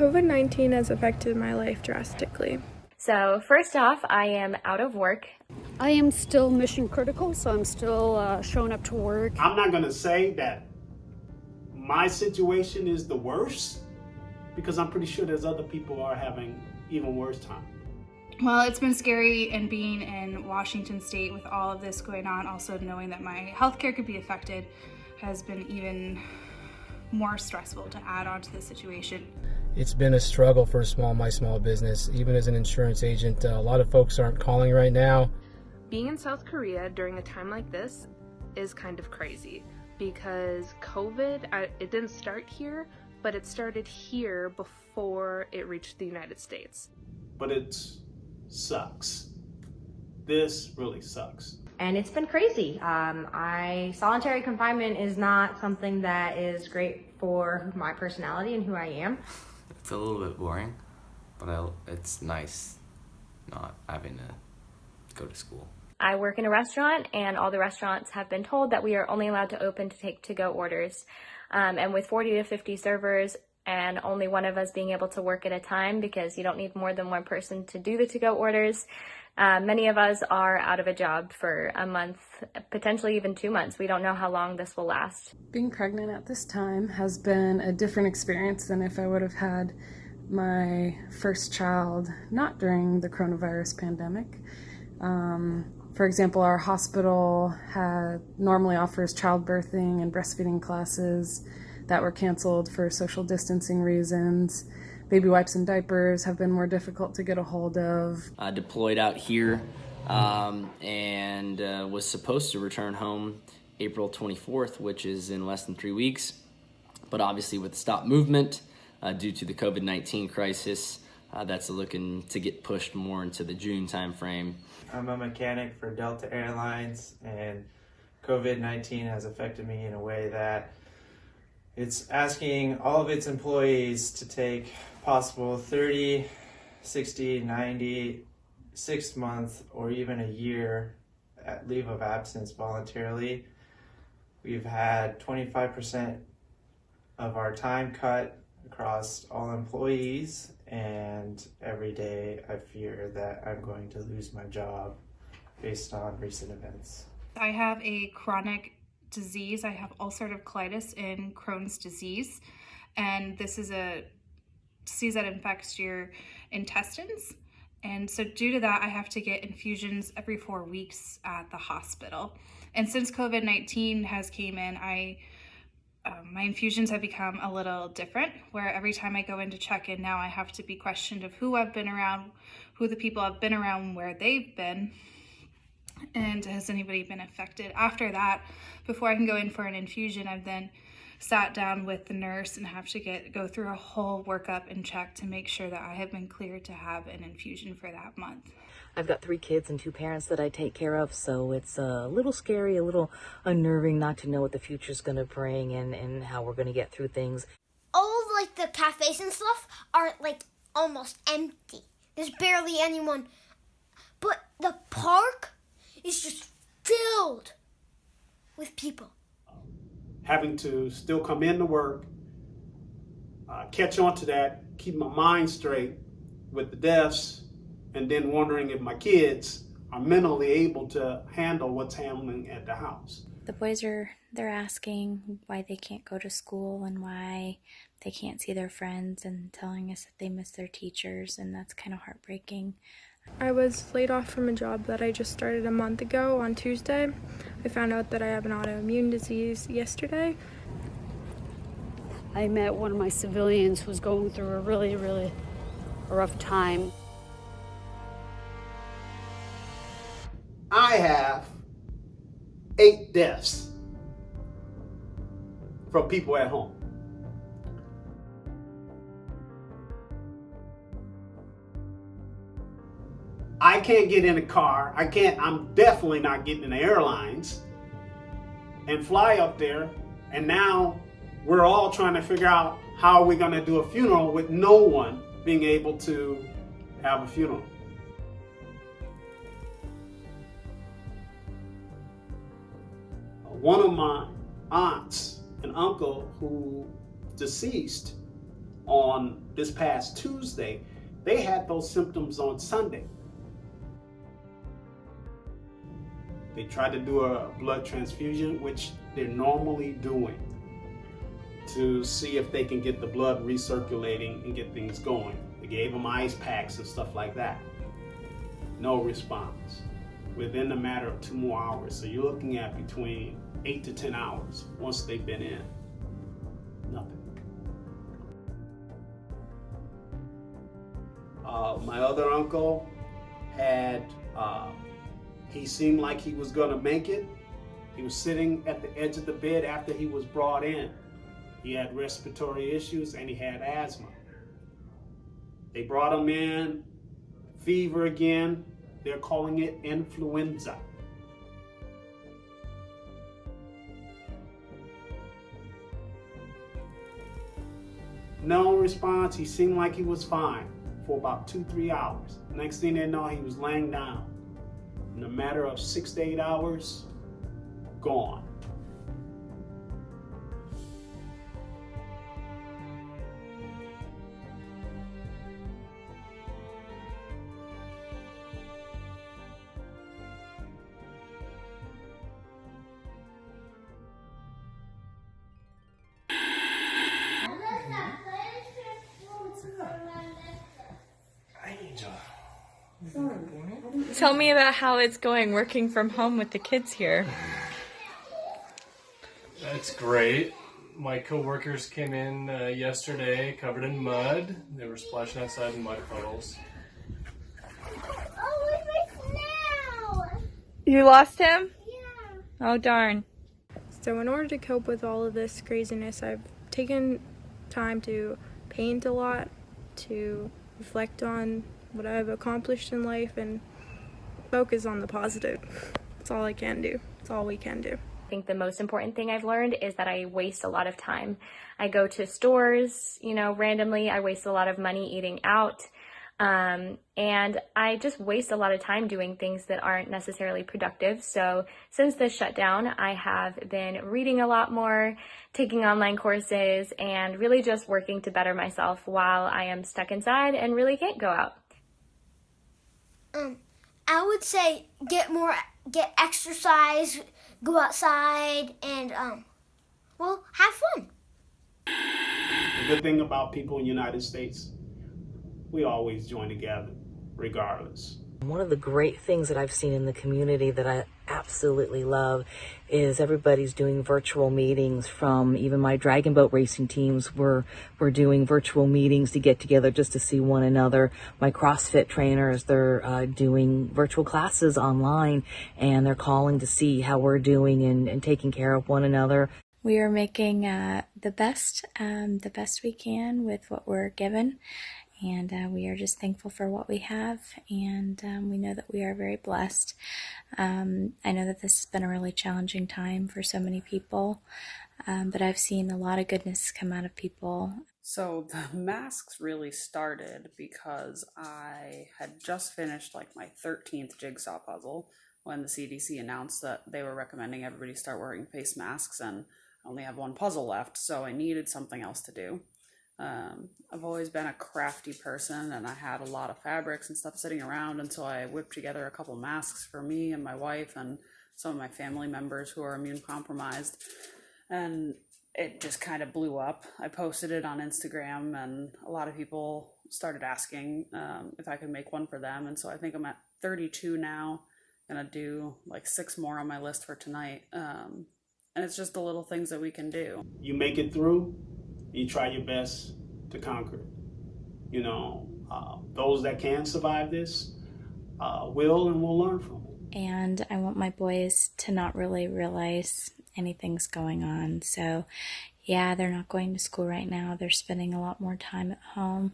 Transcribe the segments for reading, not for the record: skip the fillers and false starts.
COVID-19 has affected my life drastically. So first off, I am out of work. I am still mission critical, so I'm still showing up to work. I'm not going to say that my situation is the worst, because I'm pretty sure there's other people who are having even worse time. Well, it's been scary, and being in Washington State with all of this going on, also knowing that my healthcare could be affected, has been even more stressful to add on to the situation. It's been a struggle for my small business. Even as an insurance agent, a lot of folks aren't calling right now. Being in South Korea during a time like this is kind of crazy because COVID, it didn't start here, but it started here before it reached the United States. But it sucks. This really sucks. And it's been crazy. Solitary confinement is not something that is great for my personality and who I am. It's a little bit boring, but it's nice not having to go to school. I work in a restaurant, and all the restaurants have been told that we are only allowed to open to take to-go orders. And with 40 to 50 servers and only one of us being able to work at a time, because you don't need more than one person to do the to-go orders, many of us are out of a job for a month, potentially even 2 months. We don't know how long this will last. Being pregnant at this time has been a different experience than if I would have had my first child not during the coronavirus pandemic. For example, our hospital normally offers childbirthing and breastfeeding classes that were canceled for social distancing reasons. Baby wipes and diapers have been more difficult to get a hold of. Deployed out here and was supposed to return home April 24th, which is in less than 3 weeks. But obviously with the stop movement due to the COVID-19 crisis, that's looking to get pushed more into the June timeframe. I'm a mechanic for Delta Airlines, and COVID-19 has affected me in a way that it's asking all of its employees to take possible 30, 60, 90, 6 month, or even a year at leave of absence voluntarily. We've had 25% of our time cut across all employees, and every day I fear that I'm going to lose my job based on recent events. I have a chronic disease. I have ulcerative colitis and Crohn's disease, and this is a disease that infects your intestines. And so due to that, I have to get infusions every 4 weeks at the hospital. And since COVID-19 has came in, my infusions have become a little different, where every time I go in to check in now, I have to be questioned of who I've been around, who the people I've been around, where they've been, and has anybody been affected. After that, before I can go in for an infusion, I've then sat down with the nurse and have to go through a whole workup and check to make sure that I have been cleared to have an infusion for that month. I've got 3 kids and 2 parents that I take care of, so it's a little scary, a little unnerving not to know what the future's going to bring and how we're going to get through things. All of, the cafes and stuff are, almost empty. There's barely anyone. But the park is just filled with people. Having to still come into work, catch on to that, keep my mind straight with the deaths, and then wondering if my kids are mentally able to handle what's happening at the house. The boys they're asking why they can't go to school and why they can't see their friends, and telling us that they miss their teachers, and that's kind of heartbreaking. I was laid off from a job that I just started a month ago on Tuesday. I found out that I have an autoimmune disease yesterday. I met one of my civilians who was going through a really, really rough time. I have 8 deaths from people at home. I can't get in a car. I'm definitely not getting in the airlines and fly up there. And now we're all trying to figure out how we're going to do a funeral with no one being able to have a funeral. One of my aunts and uncle who deceased on this past Tuesday, they had those symptoms on Sunday. They tried to do a blood transfusion, which they're normally doing, to see if they can get the blood recirculating and get things going. They gave them ice packs and stuff like that. No response. Within a matter of 2 more hours. So you're looking at between 8 to 10 hours once they've been in. Nothing. My other uncle had, he seemed like he was gonna make it. He was sitting at the edge of the bed after he was brought in. He had respiratory issues and he had asthma. They brought him in, fever again. They're calling it influenza. No response. He seemed like he was fine for about 2-3 hours. Next thing they know, he was laying down. In a matter of 6 to 8 hours, gone. Tell me about how it's going working from home with the kids here. That's great. My coworkers came in yesterday covered in mud. They were splashing outside in mud puddles. Oh, where's my snail? You lost him? Yeah. Oh, darn. So in order to cope with all of this craziness, I've taken time to paint a lot, to reflect on what I've accomplished in life, and focus on the positive. That's all I can do. That's all we can do. I think the most important thing I've learned is that I waste a lot of time. I go to stores, randomly. I waste a lot of money eating out. And I just waste a lot of time doing things that aren't necessarily productive. So since this shutdown, I have been reading a lot more, taking online courses, and really just working to better myself while I am stuck inside and really can't go out. I would say get exercise, go outside, and have fun. The good thing about people in the United States, we always join together, regardless. One of the great things that I've seen in the community that I absolutely love is everybody's doing virtual meetings. From even my dragon boat racing teams, we're doing virtual meetings to get together just to see one another. My CrossFit trainers, they're doing virtual classes online, and they're calling to see how we're doing and taking care of one another. We are making the best we can with what we're given. And we are just thankful for what we have, and we know that we are very blessed. I know that this has been a really challenging time for so many people, but I've seen a lot of goodness come out of people. So the masks really started because I had just finished my 13th jigsaw puzzle when the CDC announced that they were recommending everybody start wearing face masks, and I only have one puzzle left, so I needed something else to do. I've always been a crafty person, and I had a lot of fabrics and stuff sitting around, and so I whipped together a couple masks for me and my wife and some of my family members who are immune compromised, and it just kind of blew up. I posted it on Instagram, and a lot of people started asking if I could make one for them, and so I think I'm at 32 now. Gonna do 6 more on my list for tonight, and it's just the little things that we can do. You make it through, you try your best to conquer it. Those that can survive this will learn from it. And I want my boys to not really realize anything's going on. So yeah, they're not going to school right now. They're spending a lot more time at home.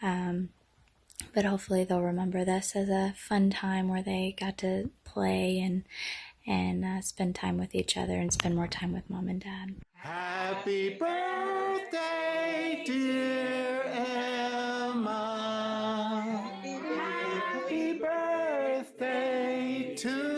But hopefully they'll remember this as a fun time where they got to play and spend time with each other and spend more time with mom and dad. Happy birthday, dear Emma. Happy birthday to